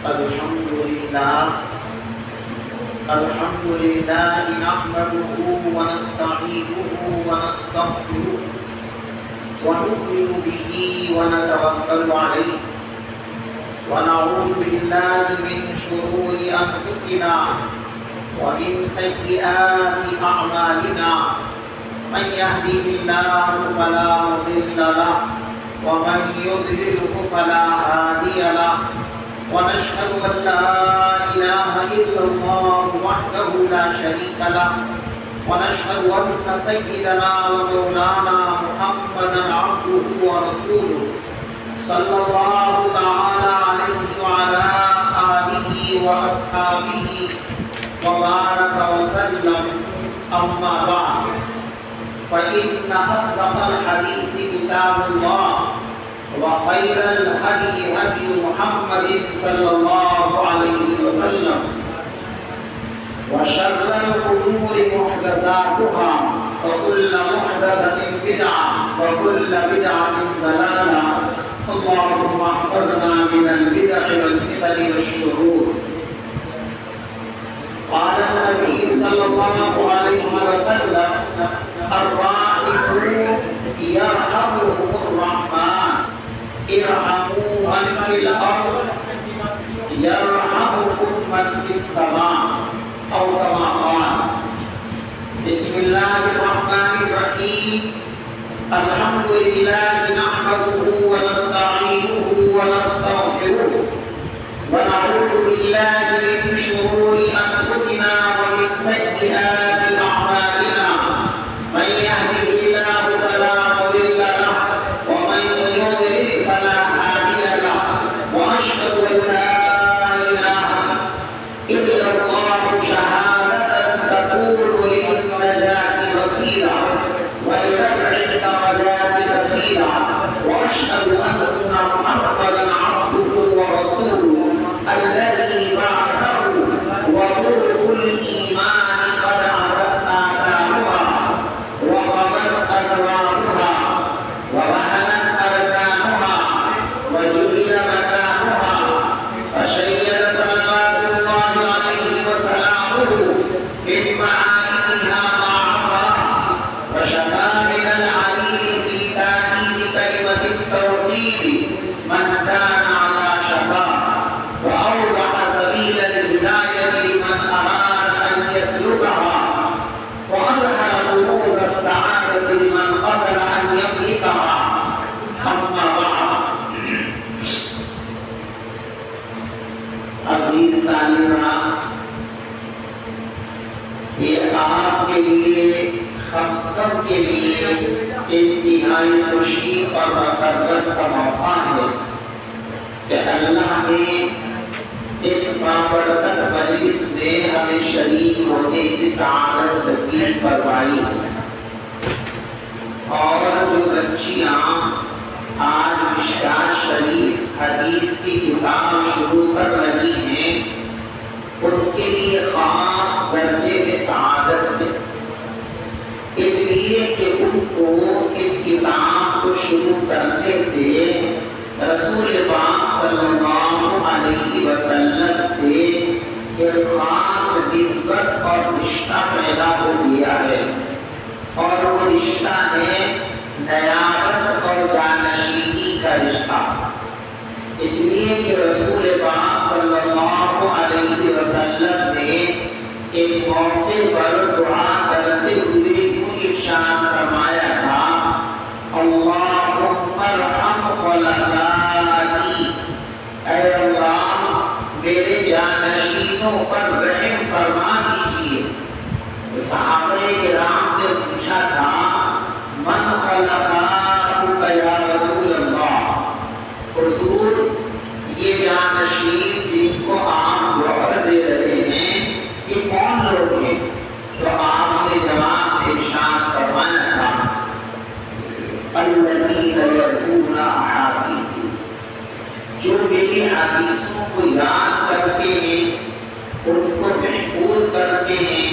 الحمد لله نحمده ونستعينه ونستغفره ونؤمن به ونتوكل عليه ونعوذ بالله من شرور أنفسنا ومن سيئات أعمالنا من يهده الله فلا مضل له ومن يضلله فلا هادي له ونشهد أن لا إله إلا الله وحده لا شريك له ونشهد أن سيدنا ومولانا محمدا عبده ورسوله صلى الله تعالى عليه وعلى آله وأصحابه وبارك وسلم أما بعد فإن أصدق الحديث كتاب الله وخير الهدي هدي محمد صلى الله عليه وسلم وشر الأمور محدثاتها وكل محدثة بدعة وكل بدعة ضلالة اللهم احفظنا من البدع والفتن والشرور. قال النبي صلى الله عليه وسلم الراحمون يرحمهم الرحمن ارحموا من في الأرض يرحمكم من في السماء أو كما قال. بسم الله الرحمن الرحيم. الحمد لله نحمده ونستعينه ونستغفره ونعوذ بالله من شرور أنفسنا ومن سيئات أعمالنا من يهده الله فلا مضل له ومن يضلل فلا هادي له وأشهد أن لا إله إلا الله شهادة تكون للنجاة وسيلة ولرفع الدرجات كثيرا وأشهد أن محمدا عبده ورسوله الذي بعثه وطرق الإيمان قد آتاها وخبت أنوارها ووهنت أركانها وجعل مكانها فشيد صلوات الله عليه وسلامه من معانيها ضعفها وشفى من العليل في تأكيد كلمة التوحيد من كان على شفاه وأوضح سبيل الهداية لمن أراد أن يسلكها وأظهر كنوز السعادة لمن قصد أن يملكها. أما بعد عزیز طالبان، یہ آپ کے لیے ہم سب کے لیے انتہائی خوشی اور مسرت کا موقع ہے کہ اللہ نے اس بابرکت مجلس میں ہمیں شریک ہونے کی سعادت نصیب فرمائی ہے. اور جو بچیاں آج مشکات شریف حدیث کی کتاب شروع کر رہی ہیں ان کے لیے خاص درجے میں سعادت ہے، اس لیے کہ ان کو اس کتاب کو شروع کرنے سے رسول پاک صلی اللہ علیہ وسلم سے ایک خاص نسبت اور رشتہ پیدا ہو گیا ہے، اور وہ رشتہ ہے نیابت اور جانشینی کا رشتہ. اس لیے کہ رسول پاک صلی اللہ علیہ وسلم نے ایک موقع پر دعا کرتے ہوئے یوں ارشاد فرمایا تھا اللہم ارحم خلفائی، اے اللہ میرے جانشینوں پر رحم فرما دیجیے. صحابہ کرام نے پوچھا تھا من خلفاؤک یا رسول اللہ، حضور یہ جانشین جن کو آپ وعدہ دے رہے ہیں یہ کون لوگ ہیں؟ تو آپ نے جواب میں ارشاد فرمایا تھا الذین یرجون احادیثی، جو میری حدیثوں کو یاد کرتے ہیں ان کو محفوظ کرتے ہیں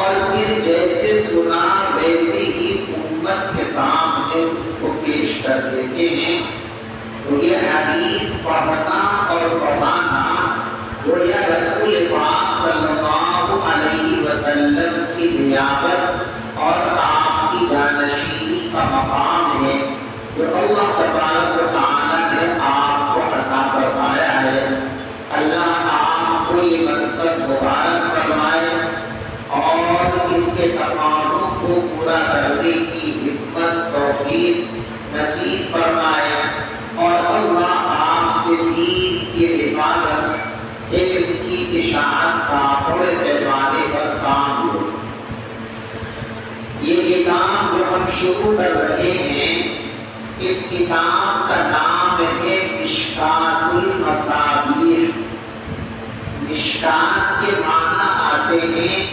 اور پھر جیسے سنا ویسے ہی امت کے سامنے اس کو پیش کر دیتے ہیں. تو یہ حدیث پڑھنا اور پڑھانا نیابت اور آپ کی جانشینی کا مقام ہے جو اللہ تبارک و تعالیٰ نے آپ کو عطا فرمایا ہے۔ اللہ آپ کو یہ منصب مبارک فرمائے اور اس کے تقاضوں کو پورا کرنے کی ہمت توفیق نصیب فرمائے، اور اللہ آپ سے دین کی حفاظت، علم کی اشاعت کا بڑے پیمانے پر کام ہو۔ یہ کتاب جو ہم شروع کر رہے ہیں، اس کتاب کا نام ہے مشکات المصابیح۔ مشکات کے معنی آتے ہیں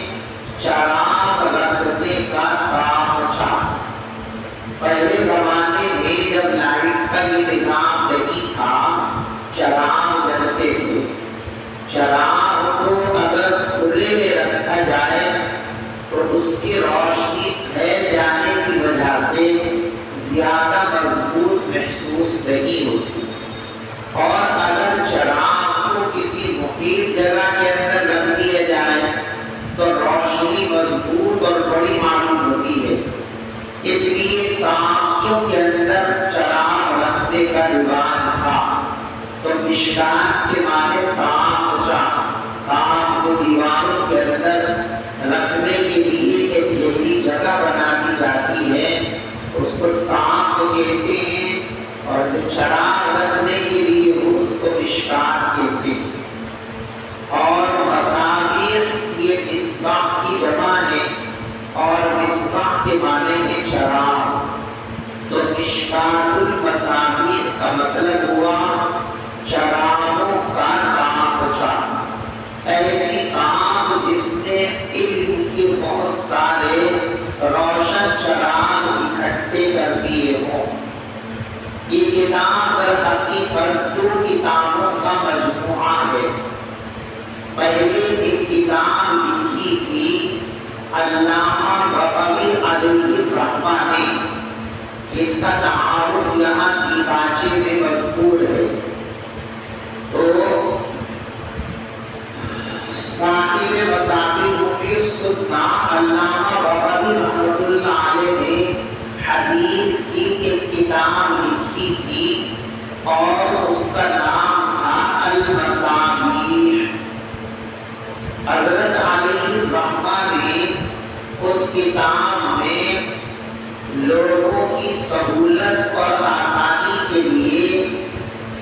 چراغ رکھنے کا تابچہ۔ پہلے زمانے میں جب لائٹ کا یہ نظام نہیں تھا، چراغ جلتے تھے۔ چراغ کو اگر کھلے میں رکھا جائے تو اس کی روشنی پھیل جانے کی وجہ سے زیادہ مضبوط محسوس نہیں ہوتی، اور اگر چراغ کو کسی محیط جگہ کے اندر رکھ دیا جائے تو روشنی مضبوط اور بڑی معلوم ہوتی ہے۔ اس لیے تانچوں کے اندر چراغ رکھنے کا رواج تھا۔ تو مشکات کے معنی تانچہ، تانچ کو دیواروں کے اندر رکھنے کے لیے ایک گہری جگہ بنا دی جاتی ہے، اس کو تانچ کہتے ہیں، اور جو چراغ رکھنے کے لیے اس کو مشکات کہتے ہیں۔ اور مصابیح یہ مصباح کی جمع ہے، اور مصباح کے معنی ہے چراغ۔ تو مشکات المصابیح کا مطلب ہوا چراغوں کا تابچہ، ایسی آگ جس میں علم کے بہت سارے روشن چراغ اکٹھے کر دیے ہوں۔ یہ کتاب در حقیقت 2 کتابوں کا مجموعہ ہے۔ پہلے ایک کتاب لکھی تھی علامہ بغوی علیہ الرحمہ نے، جن کا تعارف یہاں دیباچے میں مذکور ہے۔ تو صاحب مصابیح فی السنہ علامہ بغوی رحمۃ اللہ علیہ نے حدیث کی ایک کتاب لکھی تھی، اور اس کا نام تھا المصابیح۔ حضرت علیہ الرحمہ نے اس کتاب میں لوگوں کی سہولت اور آسانی کے لیے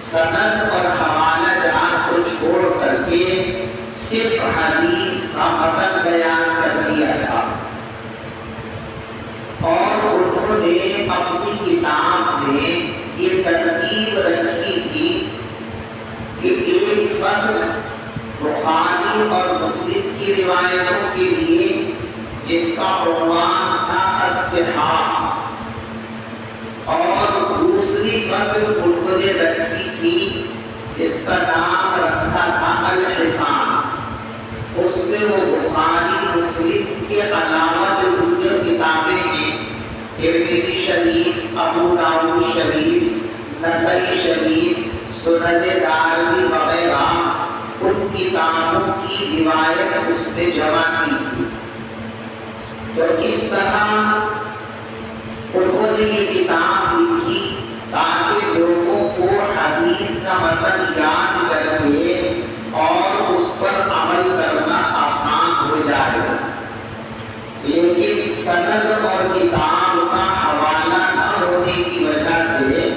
سند اور حوالہ جات کو چھوڑ کر کے صرف حدیث کا متن بیان کر دیا تھا، اور انہوں نے اپنی کتاب میں یہ ترتیب رکھی تھی کہ ایک فصل بخاری اور مسلم کی روایتوں کے لیے جس کا عنوان تھا الصحاح، اور دوسری فصل انہوں نے رکھی تھی جس کا نام رکھا تھا الحسان۔ اس میں وہ بخاری مسلم کے علاوہ جو دوسری کتابیں ہیں، ترمذی شریف، ابو داؤد شریف، نسائی شریف، سنن دارمی وغیرہ، ان کتابوں کی روایت اس نے جمع کی تھی۔ تو اس طرح انہوں نے یہ کتاب لکھی تاکہ لوگوں کو حدیث کا متن یاد کر کے اور اس پر عمل کرنا آسان ہو جائے، لیکن سند اور کتاب کا حوالہ نہ ہونے کی وجہ سے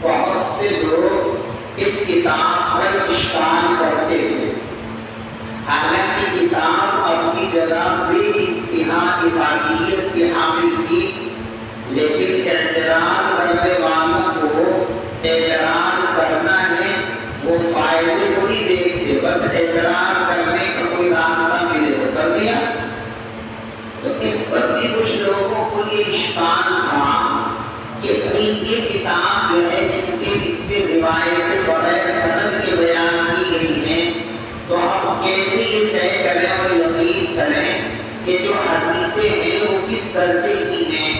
بہت سے لوگ اس کتاب پر اشکال کرتے تھے۔ حالانکہ کتاب اپنی جگہ بے انتہا افادیت کے حامل تھی، لیکن اعتراض کرنے والوں کو اعتراض کرنا ہے، وہ فائدے کو نہیں دیکھتے، بس اعتراض کرنے کا کوئی راستہ ملے تو کر دیا۔ تو اس پر بھی کچھ لوگوں کو یہ اشکال تھا کہ یہ کتاب جو ہے چونکہ اس میں روایتیں بغیر سند کے بیان کی گئی ہیں، تو ہم کیسے یہ طے کریں اور یقین کریں کہ جو حدیثیں ہیں وہ کس درجے کی ہیں،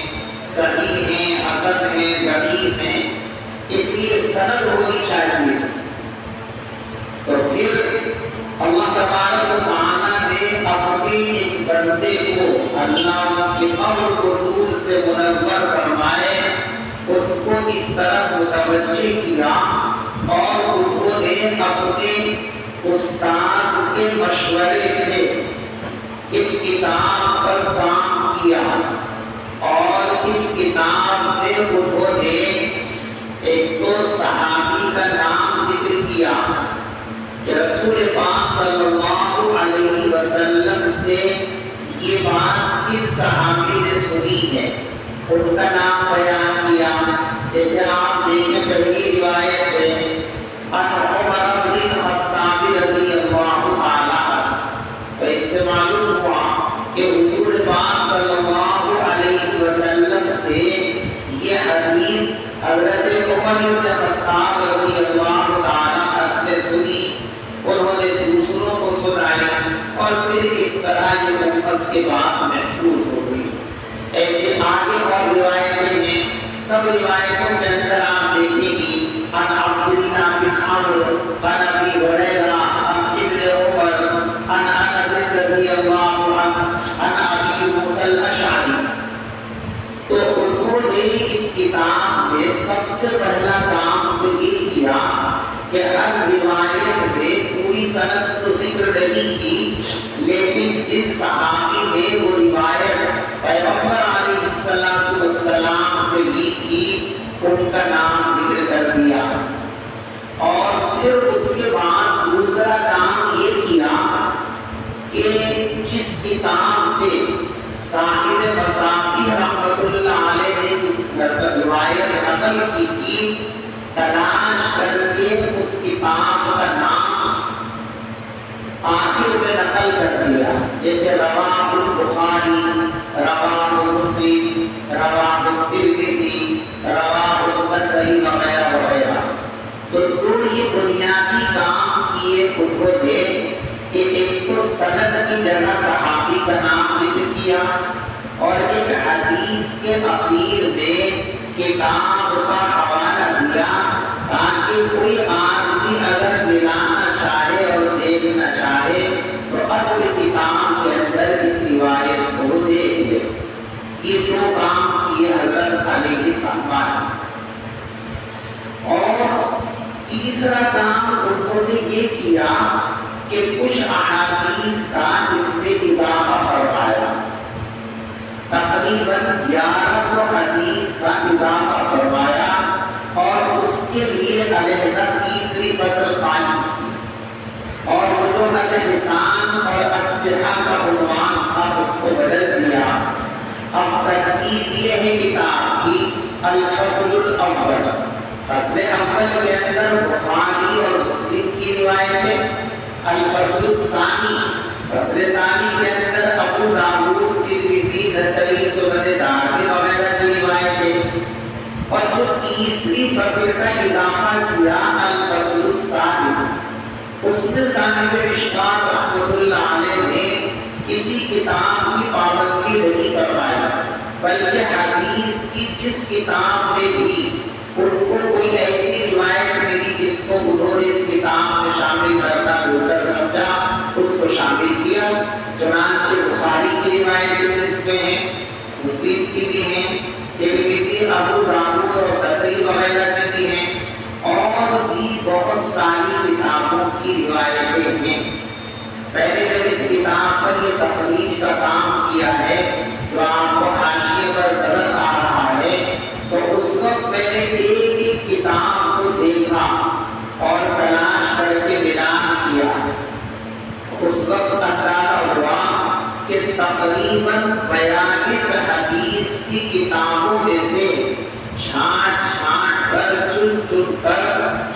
صحیح ہیں، حسن ہیں، ضعیف ہیں، اس لیے سند ہونی چاہیے۔ تو پھر اللہ تبارک و تعالیٰ نے اپنے کے ایک بندے کو اللہ کے قبر کو نور سے منور فرمائے، ان کو اس طرح متوجہ کیا اور انہوں نے اپنے استاد کے مشورے سے اس کتاب پر کام کیا اور اس کتاب میں انہوں نے ایک تو صحابی کا نام ذکر کیا کہ رسول پاک صلی اللہ علیہ وسلم سے یہ بات کن صحابی نے سنی ہے، ان کا نام بیان کیا۔ جیسے آپ دیکھیں پہلی روایت ہے ان عمر بن الخطاب رضی اللہ تعالی، تو اس سے معلوم ہوا کہ حضور پاک صلی اللہ علیہ وسلم سے یہ حدیث حضرت عمر بن الخطاب رضی اللہ تعالی نے سنی، انہوں نے دوسروں کو سنائی اور پھر اس طرح یہ امت کے پاس محفوظ ہو گئی۔ ایسے آگے اور روایتیں ہیں، سب روایتوں کے اندر آپ دیکھیں گی ان عبداللہ بن عمرو عن ابی ہریرہ عن ابن عمر عن انس رضی اللہ عنہ عن ابی موسیٰ الاشعری۔ تو انہوں نے اس کتاب میں سب سے پہلا کام تو یہ کیا کہ ہر روایت میں پوری سند سے ذکر نہیں کی، لیکن جن صحابی نے وہ روایت پیغمبر علیہ السلام سے لی تھی ان کا نام ذکر کر دیا، اور پھر اس کے بعد دوسرا کام یہ کیا کہ جس کتاب سے صاحب مصابیح رحمۃ اللہ علیہ نے روایت نقل کی تھی، تلاش کر کے اس کتاب کا نام آخر میں نقل کر دیا، جیسے رواہ البخاری، رواہ مسلم، رواہ الترمذی، رواہ النسائی وغیرہ وغیرہ۔ تو یہ بنیادی کام کیے انہوں نے کہ ایک تو سند کی جگہ صحابی کا نام ذکر کیا اور ایک حدیث کے اخیر میں کتاب کا حوالہ دیا تاکہ کوئی آدمی اگر ملانا چاہے اور دیکھنا چاہے تو اصل کتاب کے اندر اس روایت کو دیکھ لے۔ یہ دو کام کیے حضرت علیہ السلام۔ اور تیسرا کام انہوں نے یہ کیا کہ کچھ احادیث کا اس میں اضافہ فرمایا، تقریباً 1100 حدیث کا اضافہ فرمایا اور اس کے لیے علیحدہ تیسری فصل قائم کی، اور وہ جو الحسان اور الصحہ کا عنوان تھا اس کو بدل دیا۔ اب ترتیب یہ ہے کتاب کی، الفصل الاول، فصل اول کے اندر بخاری اور مسلم کی روایتیں، الفصل الثانی، فصل ثانی کے اندر ابو داؤد، ترمذی، نسائی، سنن دارمی وغیرہ کی روایتیں، اور جو تیسری فصل کا اضافہ کیا الفصل الثالث، اس میں صاحب مشکوٰۃ رحمۃ اللہ علیہ نے کسی کتاب کی پابندی نہیں کروایا، بلکہ حدیث کی جس کتاب میں بھی ان کو کوئی ایسی روایت ملی جس کو انہوں نے اس کتاب میں شامل کرنا بہتر سمجھا اس کو شامل کیا۔ چنانچہ بخاری کی روایتیں بھی اس میں ہیں، مسلم کی بھی ہیں، ترمذی، ابو داؤد اور نسائی وغیرہ کی بھی ہیں، اور بھی بہت ساری کتابوں کی روایتیں ہیں۔ پہلے جب اس کتاب پر یہ تخریج کا کام کیا ہے جو آپ کو حاشیے پر نظر آ رہا ہے، تو اس وقت میں نے ایک ایک کتاب کو دیکھا اور تلاش کر کے بیان کیا۔ اس وقت اندازہ ہوا کہ تقریباً 42 حدیث کی کتابوں میں سے چھانٹ کر چن کر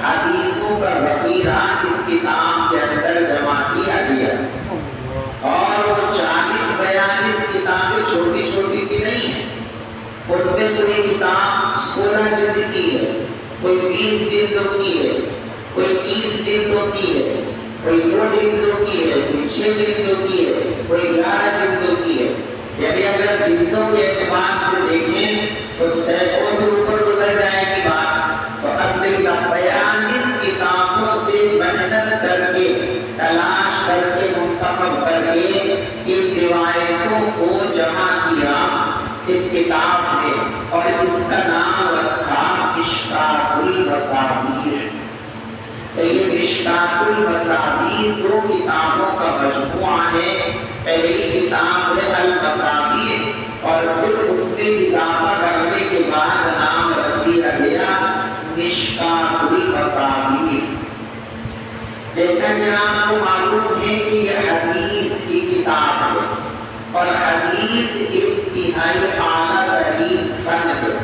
حدیثوں کا ذخیرہ اس کتاب کے اندر جمع کیا گیا، اور وہ 40-42 کتابیں چھوٹی چھوٹی سی نہیں ہیں، ان میں کوئی کتاب 16 جلد کی ہے، کوئی 20 جلدوں کی ہے، کوئی 30 جلدوں کی ہے، کوئی 2 جلدوں کی ہے، کوئی 6 جلدوں کی ہے، کوئی 11 جلدوں کی ہے۔ یعنی اگر جلدوں کے اعتبار سے دیکھیں تو سینکڑوں سے اوپر گزر جائے گی بات، تو اصل 42 کتابوں سے محنت کر کے تلاش کر کے منتخب کر کے کا نام رکھا مشکات المصابیح۔ تو یہ مشکات المصابیح دو کتابوں کا مجموعہ ہے۔ پہلی کتاب ہے المصابیح اور پھر اس میں اضافہ کرنے کے بعد نام رکھ دیا گیا مشکات المصابیح۔ جیسا کہ آپ کو معلوم ہے کہ یہ حدیث کی کتاب ہے اور حدیث انتہائی اعلیٰ ترین فن ہے۔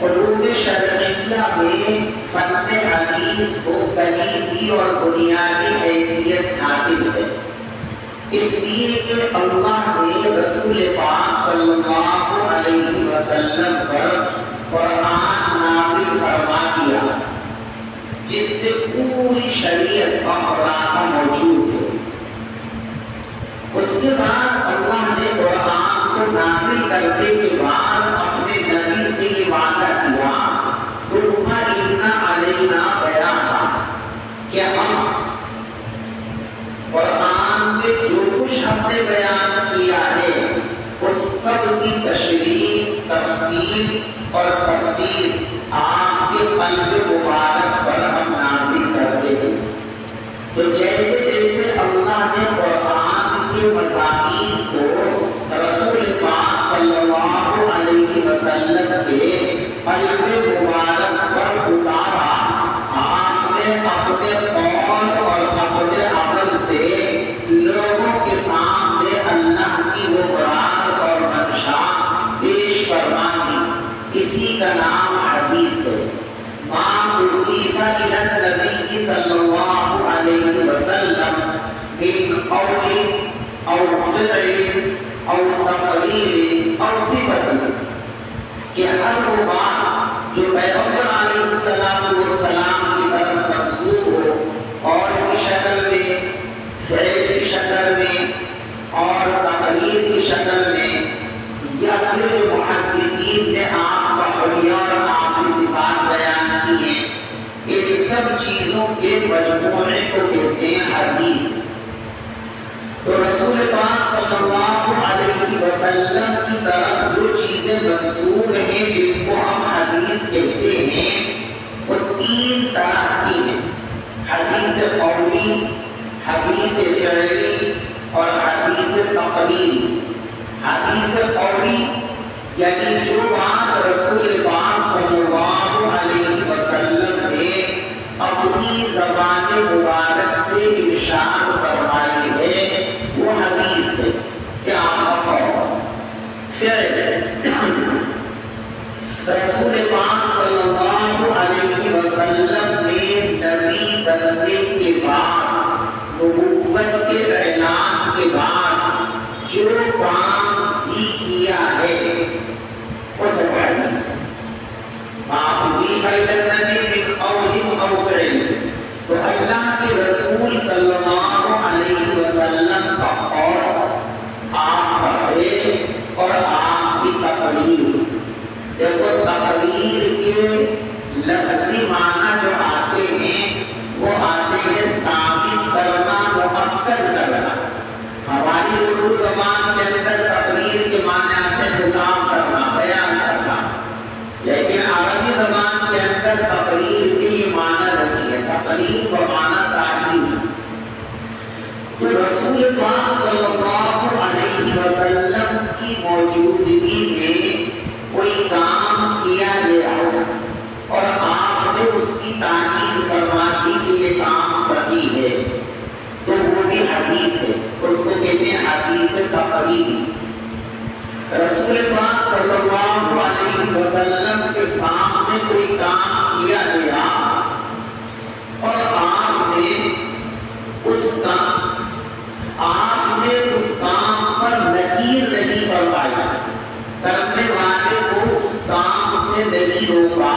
علوم شرعیہ میں فن حدیث کو کلیدی اور بنیادی حیثیت حاصل ہے، اس لیے کہ اللہ نے رسول پاک صلی اللہ علیہ وسلم پر قرآن نازل فرما دیا جس میں پوری شریعت کا خلاصہ موجود ہے۔ اس کے بعد اللہ نے قرآن کو نازل کرنے کے بعد اپنے نبی سے یہ وعدہ کیا ثم ان علینا بیانا، کہ ہم قرآن میں جو کچھ ہم نے بیان کیا ہے اس سب کی تشریح، تفسیر اور تفسیر آپ کے قلب مبارک پر ہم نازل کرتے ہیں۔ تو جیسے جیسے اللہ نے قرآن کے مضامین کو رسول پاک صلی اللہ علیہ وسلم کے قلب مبارک پر اتارا، آپ نے اپنے قول اور اپنے عمل سے لوگوں کے سامنے اللہ کی وہ مراد اور منشا پیش فرما دی۔ اسی کا نام حدیث ہے۔ ما اضیف الی النبی صلی اللہ علیہ وسلم من قول او فعل او تقریر او صفت، کہ ہر وہ بات جو پیغمبر علیہ السلام کی طرف منسوب ہو اور کی شکل میں، فعل کی شکل میں اور تقریر کی شکل میں، یا پھر جو محدثین نے آپ کا حلیہ اور آپ کی صفات بیان کی ہیں، ان سب چیزوں کے مجموعے کو کہتے ہیں حدیث۔ تو رسول پاک صلی اللہ علیہ وسلم کی طرف جو چیزیں منسوب ہیں جن کو ہم حدیث کہتے ہیں وہ تین طرح کی ہیں: حدیث قولی، حدیث فعلی اور حدیث تقریری۔ حدیث قولی یعنی جو بات رسول پاک صلی اللہ علیہ وسلم نے اپنی زبان مبارک سے ارشاد فرمائی ہے وہ حدیث ہے۔ کیا فعل رسول پاک صلی اللہ علیہ وسلم نے نبی بننے کے بعد، نبوت کے اعلان کے بعد جو کام بھی کیا ہے وہ سب حدیث ہے۔ ما اضیف الی النبی من قول او فعل، تو اللہ کے رسول صلی اللہ علیہ وسلم کا قول، آپ کا فعل اور آپ کی تقریر۔ دیکھو تقریر کے لفظی معنی جو آتے ہیں وہ آتے ہیں ثابت کرنا، مؤکد کرنا۔ ہماری اردو زبان کے اندر تقریر کے معنی آتے ہیں خطاب کرنا، بیان کرنا، لیکن عربی زبان کے اندر تقریر کے یہ معنی نہیں ہے۔ تقریر کا معنی تعلیم۔ تو رسول پاک صلی اللہ علیہ وسلم کی موجودگی میں کوئی کام کیا گیا اور آپ نے اس کی تعریف فرما دی کہ یہ کام صحیح ہے، تو وہ بھی حدیث ہے، اس کو کہتے ہیں حدیث تقریری۔ رسول پاک صلی اللہ علیہ وسلم کے سامنے کوئی کام کیا گیا اور آپ نے اس کام پر نکیر نہیں فرمایا، کرنے والے کو اس کام سے نہیں روکا،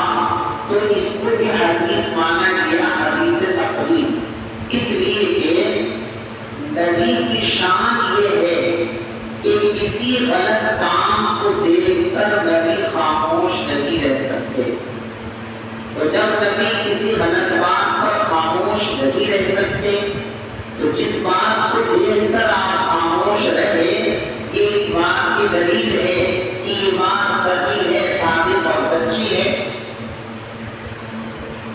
تو اس کو بھی حدیث مانا گیا، حدیث تقریر۔ اس لیے کہ نبی کی شان یہ ہے کہ کسی غلط کام کو دیکھ کر نبی خاموش نہیں رہ سکتے۔ تو جب نبی کسی غلط بات پر خاموش نہیں رہ سکتے تو جس بات کو دیکھ کر آپ خاموش رہے، یہ اس بات کی دلیل ہے کہ کی یہ بات صحیح ہے، صادق اور سچی ہے،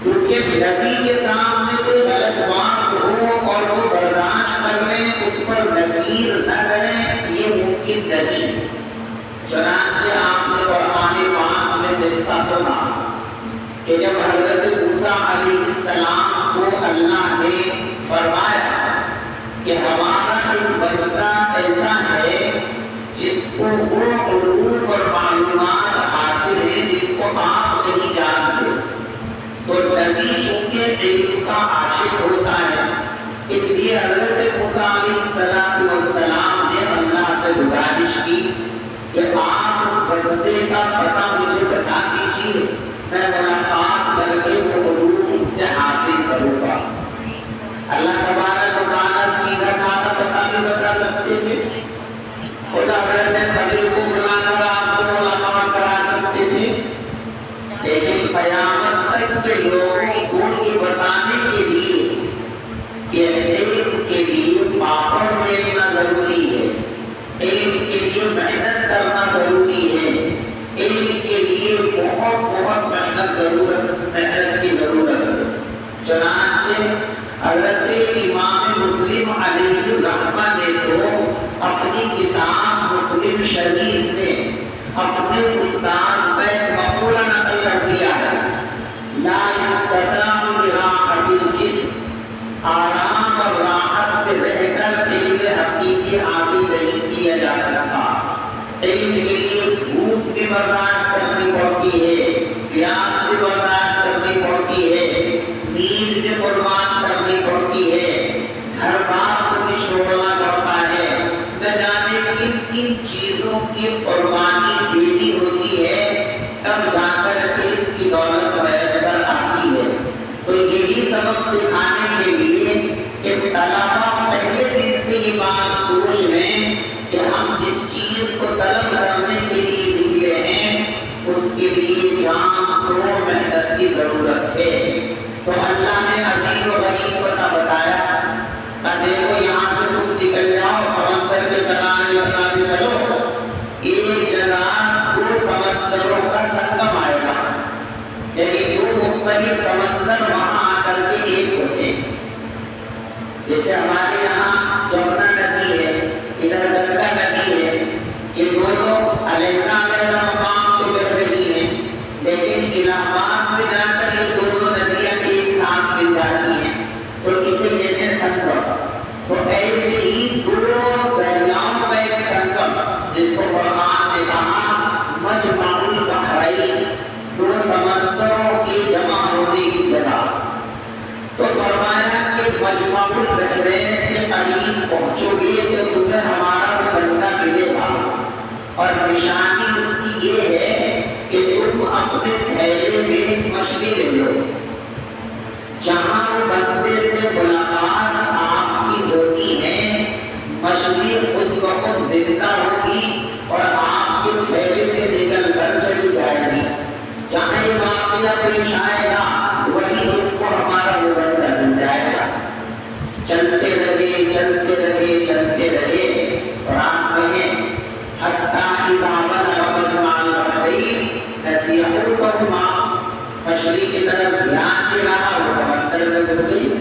کیونکہ نبی کے سامنے کوئی غلط بات ہو اور وہ برداشت کر لیں، اس پر نکیر نہ کریں، یہ ممکن نہیں۔ چنانچہ آپ نے قرآن پاک میں قصہ سنا کہ جب حضرت موسیٰ علیہ السلام کو اللہ نے فرمایا کہ ہمارا ایک بندہ ایسا ہے جس کو وہ علوم اور معلومات حاصل ہیں جن کو آپ نہیں جانتے، تو نبی چونکہ علم کا عاشق ہوتا ہے، اس لیے حضرت موسیٰ علیہ السلام نے اللہ سے گزارش کی کہ آپ اس بندے کا پتہ مجھے بتا دیجیے، میں ملاقات کر کے وہ علوم ان سے حاصل کروں گا۔ اللہ تبارک و تعالیٰ سیدھا سادہ پتہ بھی بتا سکتے تھے، خدا حضرت خضر کو بلا کر آپ سے ملاقات کرا سکتے تھے، لیکن قیامت تک کے لوگوں کو یہ بتانے کے لیے کہ علم کے لیے پاپڑ پھیلنا ضروری ہے، علم کے لیے محنت کرنا ضروری ہے، علم کے لیے بہت محنت کی ضرورت ہے۔ چنانچہ حضرت امام مسلم علیہ الرحمہ نے تو اپنی کتاب مسلم شریف میں اپنے استاد پہ مقولہ نقل کر دیا ہے، لا یستطاع براحت الجسم، آرام اور راحت پہ رہ کر علم حقیقی حاصل نہیں کیا جا سکتا۔ علم کے لیے بھوک بھی برداشت کرنی پڑتی ہے، پیاس بھی برداشت کرنی پڑتی ہے، نیند بھی قربان کرنی پڑتی ہے، ہر بات کو بھی چھوڑنا پڑتا ہے، نہ جانے کن کن چیزوں کی قربانی دینی ہوتی ہے، تب جا کر علم کی دولت میسر آتی ہے۔ تو یہی سبق سکھانے کے لیے کہ طلباء پہلے دن سے یہ بات سوچ لیں کہ ہم جس چیز کو طلب کرنے کے لیے نکلے ہیں اس کے لیے جان کو محنت کی ضرورت ہے۔ تو اللہ نے عجیب و غریب کو بتایا کہ دیکھو یہاں سے تم نکل جاؤ، سمندر کے کنارے چلو، ایک جگہ دو سمندروں کا سنگم آئے گا، یعنی دو مختلف سمندر وہاں آ کر کے ایک ہوتے ہیں۔ جیسے ہمارے یہاں جمنا ندی ہے، ادھر گنگا ندی ہے، یہ دونوں علیحدہ علیحدہ مقام پہ بہ رہی ہیں، لیکن الہ آباد میں جا کر یہ دونوں ندیاں ایک ساتھ مل جاتی ہیں، تو اسے کہتے ہیں سنگم۔ تو ایسے ہی دو دریاؤں کا ایک سنگم، جس کو قرآن نے کہا مجمع البحرین، دو سمندروں کے جمع ہونے کی جگہ۔ تو فرمایا کہ مجمع البحرین کے قریب پہنچو گے تو تمہیں ہمارا وہ بندہ ملے گا، اور نشانی اس کی یہ ہے کہ تم اپنے تھیلے میں مچھلی لے لو، جہاں وہ بندے سے ملاقات آپ کی ہوتی ہے مچھلی خود بخود زندہ ہوگی اور آپ کے تھیلے سے نکل کر چلی جائے گی، جہاں یہ واقعہ پیش آئے گا وہی ان کو ہمارا وہ بندہ مل جائے گا۔ چلتے رہے چلتے رہے چلتے رہے، اور آپ کہیں حتیٰ اذا بلغ مجمع البحرین نسیہما، مچھلی کی طرف دھیان دے رہا، وہ سمندر میں گھس گئی۔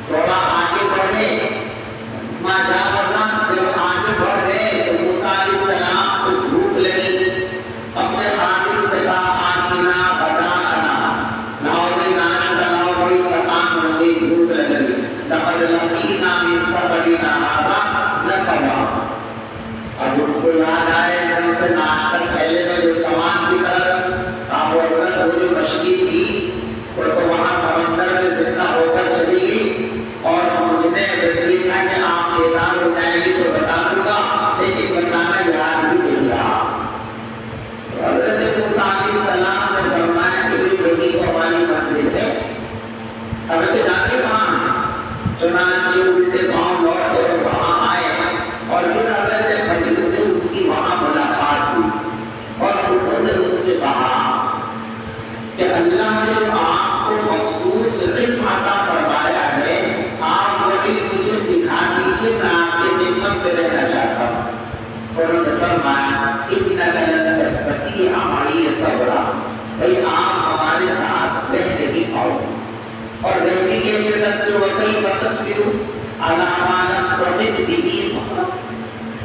تھوڑا آگے بڑھے، ما جاوزا، جب آگے بڑھ گئے تو موسیٰ علیہ السلام کو بھوک لگی، اپنے خادم سے کہا آتنا غداءنا، لاؤ جی ناشتہ لاؤ، بڑی تکان ہو گئی، بھوک لگی، لقد لقینا من سفرنا ھذا نصبا۔ اب ان کو یاد آئے کہ ان سے ناشتہ تھیلے میں جو سامان کی طرف آپ عورت وہ جو مچھلی تھی وہ تو وہاں سمندر میں زندہ ہو کر چلی گئی، اور مجھے وسیع تھا کہ آپ بیدار ہو جائیں گی تو بتا دوں گا، لیکن بتانا یاد ہی نہیں رہا۔ حضرت موسیٰ علیہ السلام نے فرمایا کہ وہی تو ہماری منزل ہے، اب تو جاتے کہاں ہیں؟ چنانچہ الٹے پاؤں لوٹے اور وہاں آئے، اور پھر حضرت خضر سے ان کی وہاں ملاقات ہوئی، اور انہوں نے ان سے کہا کہ اللہ نے آپ کو مخصوص علم عطا فرمایا ہے، آپ وہی مجھے سکھا دیجیے، میں آپ کے خدمت میں رہنا چاہتا ہوں۔ انہوں نے فرمایا انک لن اور رہ بھی کیسے سکتے ہو وَكَيْفَ تَصْبِرُ عَلَىٰ مَا لَمْ تُحِطْ بِهِ،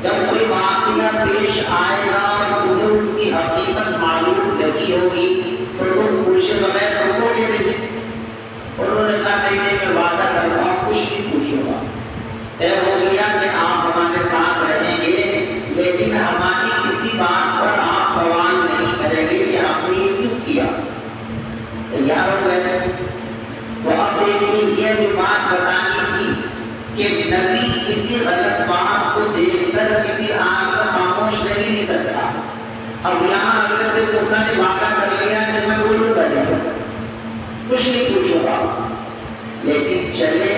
جب کوئی واقعہ پیش آئے گا اور تمہیں اس کی حقیقت معلوم لگی ہوگی تو تم پوچھے بغیر رکو گے نہیں؟ انہوں نے کہا نہیں نہیں، میں وعدہ کرتا ہوں کچھ نہیں پوچھوں گا، طے ہو گیا کہ آپ ہمارے ساتھ رہیں گے، لیکن ہماری کسی بات پر آپ سوال نہیں کریں گے کہ آپ نے یہ کیوں کیا۔ تیار ہو گئے؟ تو اب دیکھیں یہ جو بات بتانی تھی کہ نبی کسی غلط بات کو دیکھ کر کسی آن کو خاموش نہیں سکتا۔ اب یہاں حضرت موسیٰ نے وعدہ کر لیا کہ میں بولوں گا نہیں، کچھ نہیں پوچھوں گا، لیکن چلے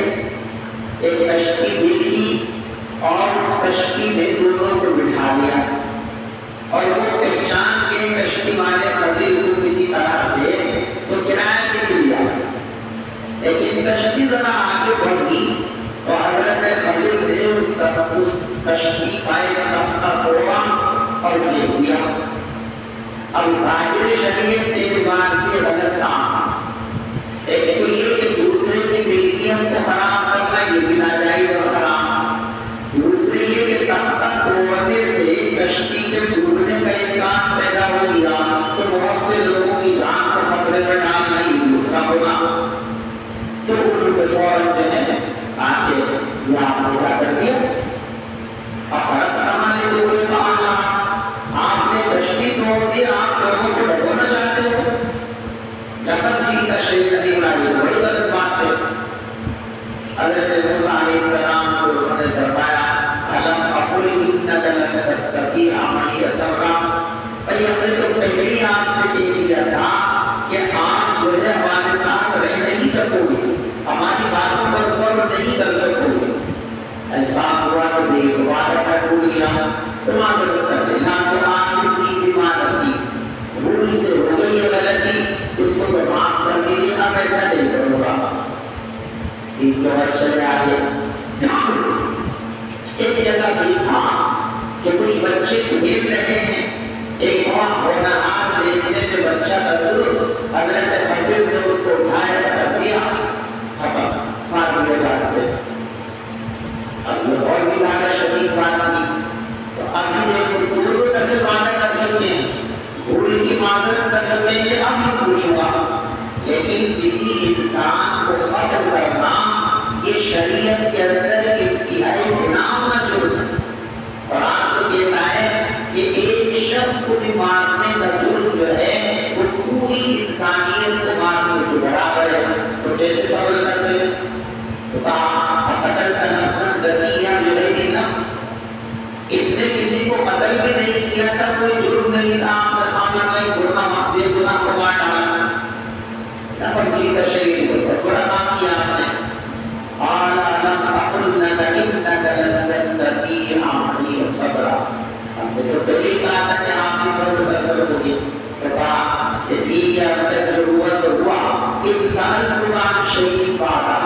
ایک کشتی دیکھی اور اس کشتی نے دونوں کو بٹھا لیا اور وہ پہچان کے کشتی والے خضر کو کسی طرح سے تو کرایہ پہ لیا، لیکن کشتی ذرا آگے بڑھ گئی تو حضرت خضر نے اس کشتی کا ایک تختہ توڑا اور پھینک دیا۔ اب ظاہر شریعت کے اعتبار سے غلط کام، ایک تو یہ کہ دوسرے کی ملکیت کو خراب کرنا یہ بھی ناجائز اور حرام، دوسرے یہ کہ تختہ توڑنے سے کشتی کے ڈوبنے کا امکان پیدا ہو گیا تو بہت سے لوگوں کی جان کو خطرے میں ڈالنا ہی دوسرا ہوگا۔ تو اردو فوراً جو ہے آگے یہ آپ نے کیا کر دیا، اخرت ہمارے دور کا اللہ، آپ نے کشتی توڑ دی، آپ لوگوں کو ڈبونا چاہتے ہو، لقد جئت شیئا امرا، یہ بڑی غلط بات ہے۔ حضرت موسیٰ علیہ السلام سے انہوں نے فرمایا الم اقل انک لن تستطیع معی صبرا، بھئی ہم نے تو پہلے ہی آپ سے کہہ دیا تھا کہ آپ جو ہے ہمارے ساتھ رہ نہیں سکو گے، ہماری باتوں پر صبر نہیں کر سکو گے۔ احساس ہوا کہ دیکھ وعدہ کا ٹوٹ گیا تو معذرت کر دیں، لا تؤاخذنی بما نسیت، بھول سے ہو گئی یہ غلطی، اس کو تو معاف کر دیجیے، اب ایسا نہیں کروں گا۔ ایک جگہ چلے آگے، ایک جگہ دیکھا کہ کچھ بچے کھیل رہے ہیں، ایک بہت ہونہار دیکھنے میں بچہ کا درست حضرت خضر نے اس کو اٹھایا رکھ دیا، ختم، مار دیا جان سے۔ اب یہ اور بھی زیادہ شدید بات تھی، تو ابھی دیکھو دو دفعہ وعدہ کر چکے ہیں، بھول کی معذرت کر چکے ہیں کہ اب میں پوچھوں گا، لیکن کسی انسان کو قتل کرنا یہ شریعت کے اندر انتہائی گناہ کا جرم ہے۔ قرآن تو کہتا ہے کہ ایک شخص کو بھی مارنے کا جرم جو ہے وہ پوری انسانیت کو مارنے کے برابر ہے، تو کیسے صبر کرتے ہیں؟ تو کہا قتلت نفسا زکیہ بغیر نفس، اس نے کسی کو قتل بھی نہیں کیا تھا، کوئی جرم نہیں تھا، آپ نے خامہ میں گناہ بے گناہ کو مار ڈالا، لقد جئت شیئا امرا، برا کام کیا آپ نے۔ قال الم اقل لک انک لن تستطیع معی صبرا، ہم نے تو پہلے ہی کہا تھا کہ آپ نہیں صبر کر سکو گے۔ تو کہا کہ ٹھیک ہے، اب تک جو ہوا سو ہوا، ان سألتک عن شیء بعدہ،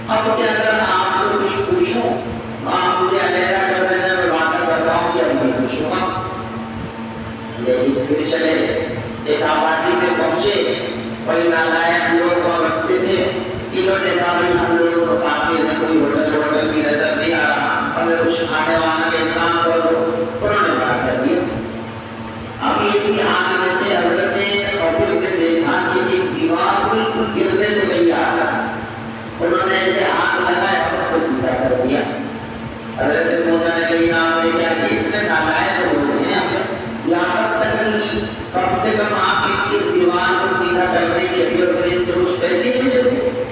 اب کہ اگر آپ سے کچھ پوچھوں آپ مجھے علیحدہ کر دینا، میں وعدہ کرتا ہوں کہ اب نہیں پوچھوں گا۔ لیکن پھر چلے ایک آبادی میں پہنچے، بڑی نالائق لوگ وہاں بستے تھے، انہوں نے کہا بھائی ہم لوگوں کو ساتھ میں کوئی ہوٹل بھی نظر نہیں آ رہا، ہمیں کچھ کھانے وانا کا انتظام کر دو، انہوں نے منع کر دیا۔ اب اسی حال میں تھے، حضرت خضر نے دیکھا کہ ایک دیوار بالکل گرنے کو تیار ہے، انہوں نے ایسے ہاتھ لگایا اس کو سیدھا کر دیا۔ حضرت موسیٰ نے کہا آپ نے کیا کہ اتنے نالائق لوگ ہیں، ہم نے ضیافت تک نہیں کی، کم سے کم آپ کی اس دیوار کو سیدھا کرنے کے لیے سے کچھ پیسے نہیں دیتے۔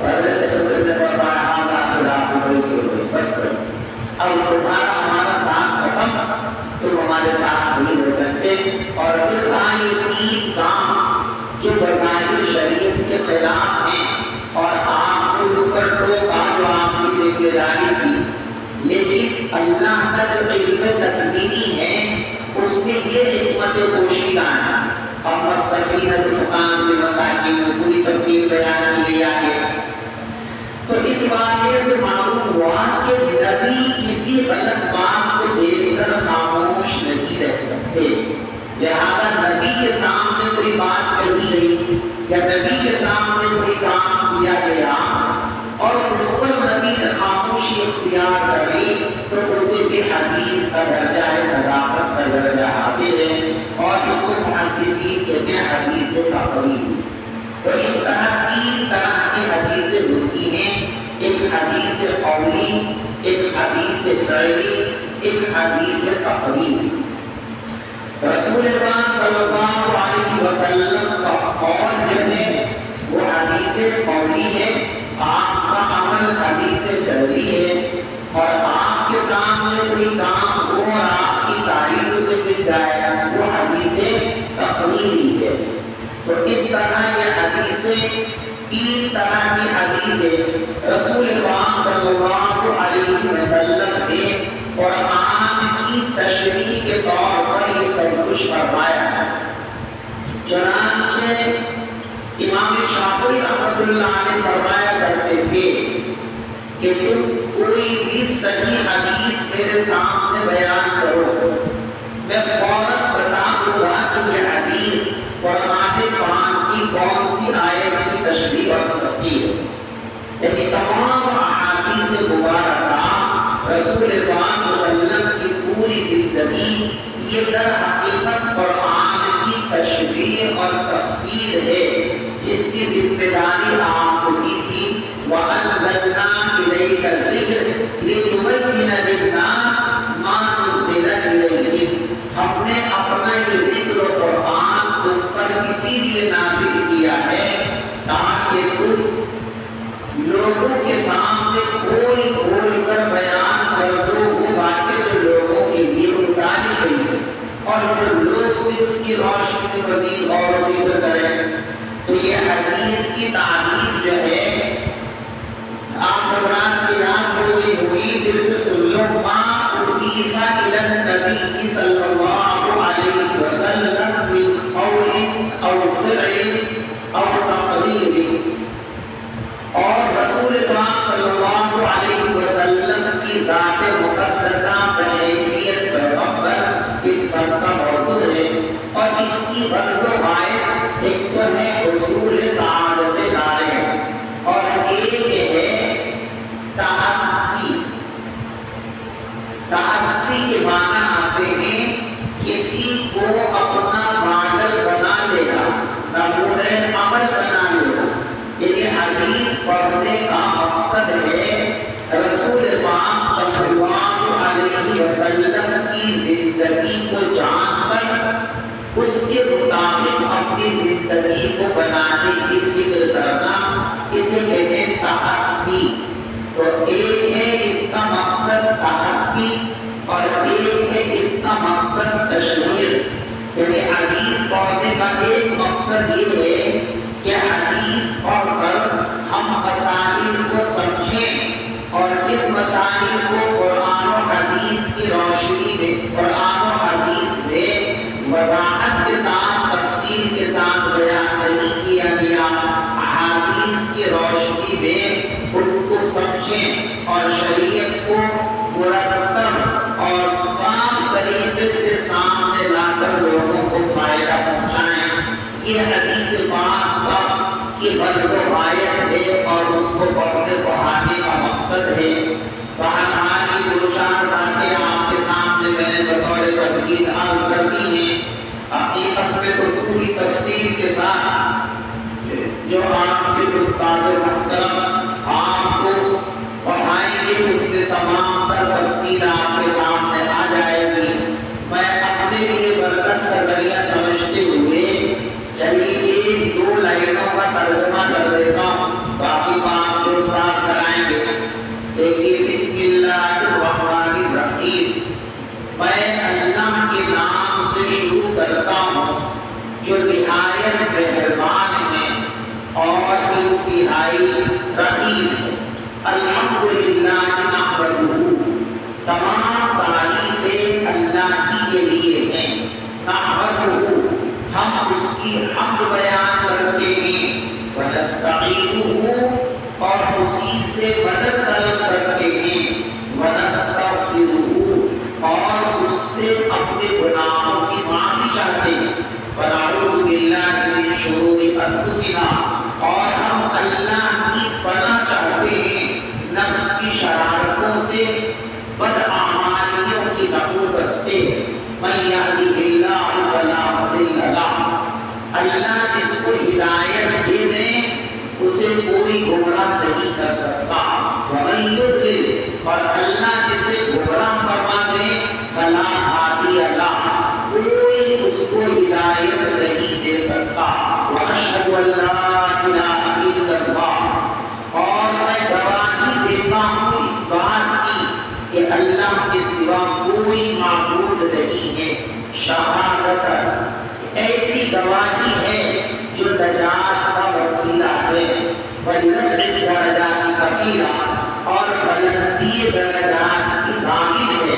حضرت خضر نے فرمایا آدھا خلاف ہوئی، بس کرو، اب تمہارا ہمارا ساتھ ختم، تم ہمارے ساتھ نہیں رہ سکتے۔ اور پھر کہا یہ تین کام جو بظاہر شریعت کے خلاف ہیں اور آپ نے اس پر ٹوکا جو آپ کی ذمہ داری تھی، لیکن اللہ کا جو علم تکوینی ہے اس میں یہ حکمت پوشیدہ ہے۔ اما السفینۃ فکانت لمساکین، پوری تفصیل بیان کی گئی آگے۔ تو اس واقعے سے معلوم ہوا کہ نبی کسی غلط بات کو دیکھ کر خاموش نہیں رہ سکتے، لہذا نبی کے سامنے کوئی بات کہی گئی یا نبی کے سامنے کوئی کام کیا گیا اور اس پر نبی نے خاموشی اختیار کری تو اسے بھی حدیث کا درجہ ہے، صداقت کا درجہ حاصل ہے، اور اس کو محدثین کہتے ہیں حدیث تقریب۔ تو اس طرح تین طرح کی حدیثیں ہوتی ہیں، ایک حدیث قولی، ایک حدیث فعلی، ایک حدیث تقریب۔ رسول اللہ صلی اللہ علیہ وسلم کا قول جو ہے وہ حدیث قولی ہے، آپ کا عمل حدیث فعلی ہے، اور آپ کے سامنے کوئی کام ہو اور آپ کی تعریف اسے مل جائے وہ حدیث تقریری ہے۔ تو اس طرح یہ حدیثیں تین طرح کی حدیثیں رسول اللہ صلی اللہ علیہ وسلم نے قرآن کی تشریح کے طور پر یہ سب کچھ فرمایا ہے۔ چنانچہ امام شافعی رحمۃ اللہ علیہ فرمایا کرتے تھے کہ تم کوئی بھی صحیح حدیث میرے سامنے بیان کرو، میں فوراً بتا دوں گا کہ یہ حدیث قرآن پاک کی کون سی آیت کی تشریح اور تفسیر ہے۔ یعنی تمام احادیث مبارکہ رسول پاک صلی اللہ علیہ وسلم کی پوری زندگی یہ در حقیقت قرآن کی تشریح اور تفسیر ہے، جس کی ذمہ داری آپ کو دی تھی۔ وَأَنزَلْنَا إِلَيْكَ الذِّكْرَ لِتُبَيِّنَ لِلنَّاسِ مَا نُزِّلَ إِلَيْهِمْ۔ ہم نے اپنا یہ ذکر و قرآن تم پر اسی لیے نازل کیا ہے تاکہ تم لوگوں کے سامنے کھول کھول کر بیان کر دو وہ باتیں جو لوگوں کے لیے اتاری گئی ہیں، اور جو لوگ بھی اس کی روشنی میں مزید غور و فکر کریں۔ تو یہ حدیث کی تعریف جو ہے آپ حضرات کی یاد ہوئی دل سے سن لو۔ ما اضیف الی النبی صلی اللہ علیہ وسلم من قول او فعل او تقریر، اور رسول پاک صلی اللہ علیہ وسلم کی ذات مقدسہ بحیثیت پیغمبر اس پر کا موضوع ہے، اور اس کی غرض و غایت ایک تو ہے حصول سعادت دارین اور ایک ہے تحسی۔ تحسی کے معنی آتے ہیں کسی کو اپنا ماڈل بنا لینا، نمونۂ عمل بنا لینا۔ یعنی حدیث پڑھنے کا مقصد ہے رسول پاک صلی اللہ علیہ وسلم کی زندگی کو جان کر اس کے مطابق اپنی زندگی کو بنانے کی فکر کرنا، اسے کہتے ہیں تحسی۔ تو ایک ہے اس کا مقصد تحسی اور ایک ہے اس کا مقصد تشریح۔ یعنی حدیث پڑھنے کا ایک مقصد یہ ہے کہ حدیث پڑھ کر ہم مسائل کو سمجھیں اور ان مسائل کو قرآن و حدیث کی روشنی میں، قرآن و حدیث میں وضاحت کے ساتھ تفصیل کے ساتھ بیان نہیں کیا گیا، احادیث کی روشنی میں ان کو سمجھیں اور شریعت کو مرتب اور صاف طریقے سے سامنے لا کر لوگوں کو فائدہ پہنچائیں۔ یہ حدیث پاک کی غرض و غایت ہے اور اس کو پڑھنے پڑھانے کا مقصد ہے۔ بہرحال یہ دو چار باتیں آپ کے سامنے میں نے بطور تمہید عرض کر دی ہیں۔ حقیقت میں تو پوری تفصیل کے ساتھ جو آپ کے استاد محترم آپ کو پڑھائیں گے اس میں تمام تر تفصیل آپ کے سامنے آ جائے گی۔ میں اپنے لیے برکت کا ذریعہ سمجھتے ہوئے چلیے ایک دو لائنوں کا ترجمہ کر دیتا ہوں، باقی بات کے استاد کرائیں گے۔ دیکھیے، بسم اللہ الرحمن الرحیم، میں اللہ کے نام سے شروع کرتا ہوں جو نہایت مہربان ہے اور انتہائی رحیم ہے۔ الحمدللہ نحمدہ، تمام تعریفیں اللہ ہی کے لیے ہیں۔ نحمدہ، ہم اس کی حمد بیان کرتے ہیں۔ ونستعینہ، اور اسی سے مدد طلب کرتے ہیں۔ ونستغفرہ، اور اس سے اپنے گناہوں کی معافی چاہتے ہیں۔ ونعوذ باللہ من شرور انفسنا، کہ اللہ کے سوا کوئی معبود نہیں ہے، شہادت ایسی گواہی ہے جو نجات کا وسیلہ ہے، وَلِرَفْعِ الدَّرَجَاتِ كَثِيرًا اور بلندی درجات کی ضامن ہے،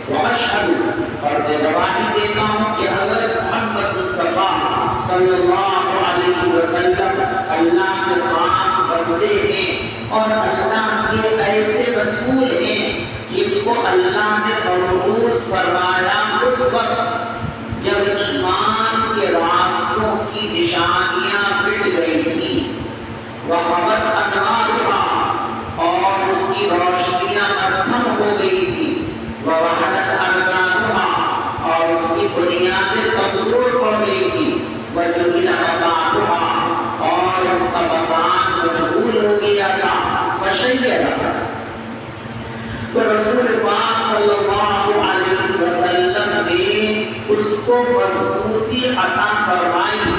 وَأَشْهَدُ اور میں گواہی دیتا ہوں کہ حضرت محمد مصطفیٰ صلی اللہ علیہ وسلم اللہ کے خاص بندے ہیں اور اللہ کے ایسے رسول ہیں جن کو اللہ نے مبعوث فرمایا اس وقت جب ایمان کے راستوں کی نشانیاں مٹ گئی تھی، وَخَبَتْ أَنْوَارُهَا اور اس کی روشنیاں ختم ہو گئی تھی، وَوَحَدَتْ أَرْكَانُهَا اور اس کی بنیادیں کمزور ہو گئی تھی، وَجُهِلَ مَكَانُهَا اور اس کا مکان مجهول ہو گیا تھا، فَشَيَّدَ تو رسول پاک صلی اللہ علیہ وسلم نے اس کو مضبوطی عطا فرمائی،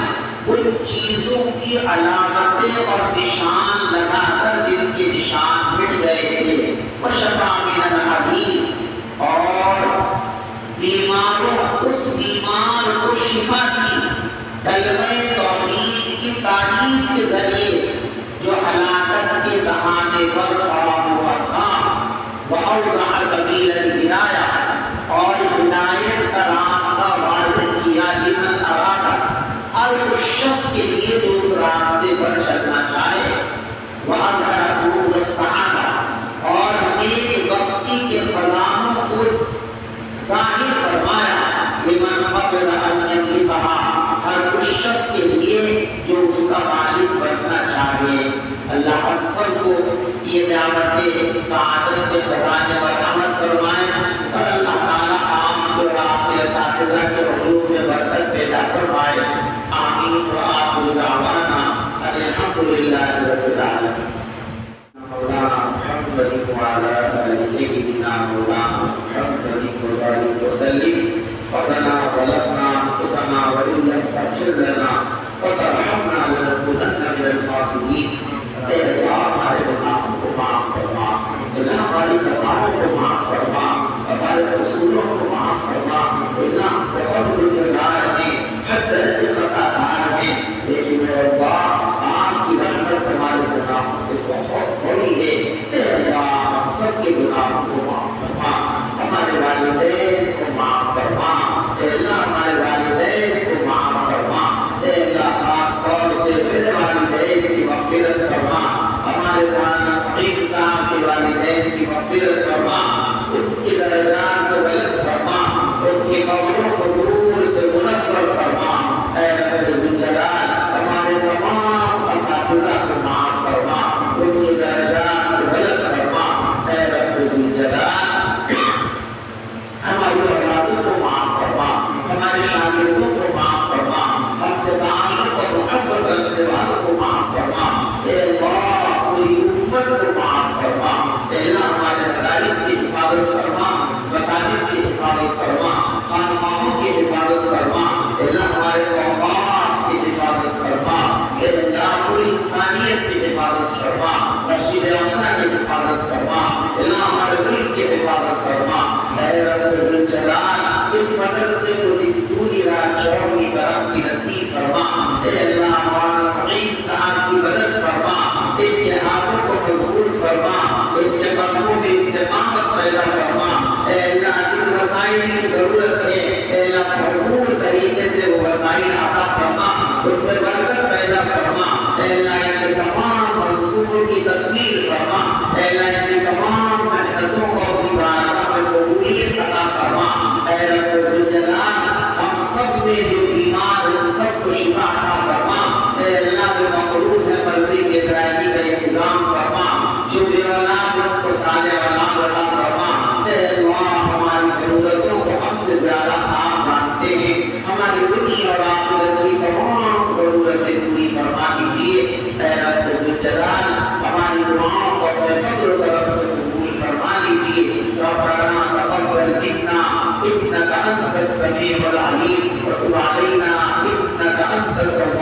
ان چیزوں کی علامتیں اور نشان لگا کر جن کے نشان مٹ گئے تھے، وشفا من العلیم اور بیماروں اس بیمار کو شفا دی کلمہ توحید کی تعریف کے ذریعے جو ہلاکت کے دہانے پر کھڑا ہوا تھا، وَأَوْضَحَ سَبِيلَ الْهِدَایَةِ اور ہدایت کا راستہ واضح کیا، لمن اراد ہر اس شخص کے لیے جو اس راستے پر چلنا چاہے، وَأَظْهَرَ كُنوزَ السَّعَادَةِ اور ایک وقتی کے خزانوں کو ظاہر فرمایا، لمن قصد أن يملكها ہر اس شخص کے لیے جو اس کا مالک بننا چاہے۔ اللہ ہم سب کو یہ نعمت سعادت کے خزانے پر رحمت فرمائے اور اللہ تعالیٰ آپ کو آپ کے اساتذہ کے علوم میں برکت پیدا فرمائے، آمین وآخر دعوانا الحمدللہ رب العالمین۔ مولانا محمد وعلى آل سيدنا مولانا محمد وبارك وسلم، ربنا ظلمنا أنفسنا وإن لم تغفر لنا وترحمنا لنكونن من الخاسرين۔ اے اللہ ہمارے گناہوں کو معاف فرما، اللہ ہماری خطاؤں کو معاف فرما، ہمارے قصوروں کو معاف فرما، اللہ بہت گنہگار ہیں، حد درجے خطا کار ہیں، لیکن اے اللہ آپ کی رحمت ہمارے گناہوں سے بہت بڑی ہے، اے اللہ ہم سب کے گناہوں کو معاف فرما، ہمارے والدین کو معاف فرما، اے اللہ ہمارے والدین کو معاف فرما، اے اللہ خاص طور سے میرے والدین کی مغفرت فرما، ہمارے مولانا فرید صاحب کے والدین کی مغفرت فرما، ان کی درجات کو بلند فرما، ان کی قبروں کو نور سے منور فرما، اے رب ذوالجلال ہمارے تمام اساتذہ کو معاف فرما، ان کی درجات کو بلند فرما، اے رب ذوالجلال ہماری اولادوں کو معاف فرما، ہمارے شاگردوں کو معاف فرما، ہم سے تعلق اور محبت رکھنے والوں کو معاف فرما، اے اللہ پوری امت کو معاف فرما، اے اللہ ہمارے مدارس کی حفاظت فرما، مساجد کی حفاظت فرما، خانقاہوں کی حفاظت فرما، اے اللہ ہمارے اوقات کی حفاظت فرما، اے اللہ پوری انسانیت کی حفاظت فرما، مسجد اقصی کی حفاظت فرما، اے اللہ ہمارے ملک کی حفاظت فرما، اے رب ذوالجلال اس مدرسے کو دنیا رات چوڑی طرف کی نصیب فرما، اے اللہ مولانا فرید صاحب کی مدد فرما، ان کے ہاتھوں کو مضبوط فرما، ان کے قدموں میں استقامت پیدا فرما، اے اللہ جن وسائل کی ضرورت ہے اے اللہ بھرپور طریقے سے وہ وسائل عطا فرما، ان میں برکت پیدا فرما، اے اللہ ان کے تمام منصوبوں کی تکمیل فرما، اے اللہ ان کی تمام محنتوں کو اپنی بارگاہ میں قبولیت عطا فرما، اے رب ذوالجلال ہم سب میں جو بیمار ہیں ان سب کو شفا عطا فرما، اے اللہ جو مقروض ہے مرضی کے ادائیگی کا انتظام فرما، جو بے اولاد ان کو صالح اولاد عطا فرما، اے اللہ ہماری ضرورتوں کو ہم سے زیادہ آپ جانتے ہیں، ہماری دنیا اور آخرت کی تمام ضرورتیں پوری فرما دیجیے، اے رب ذوالجلال ہماری دعاؤں کو اپنے فضل و کرم سے قبول فرما لیجیے، ربنا تقبل منا انك انت السميع العليم وتب علينا انك انت التواب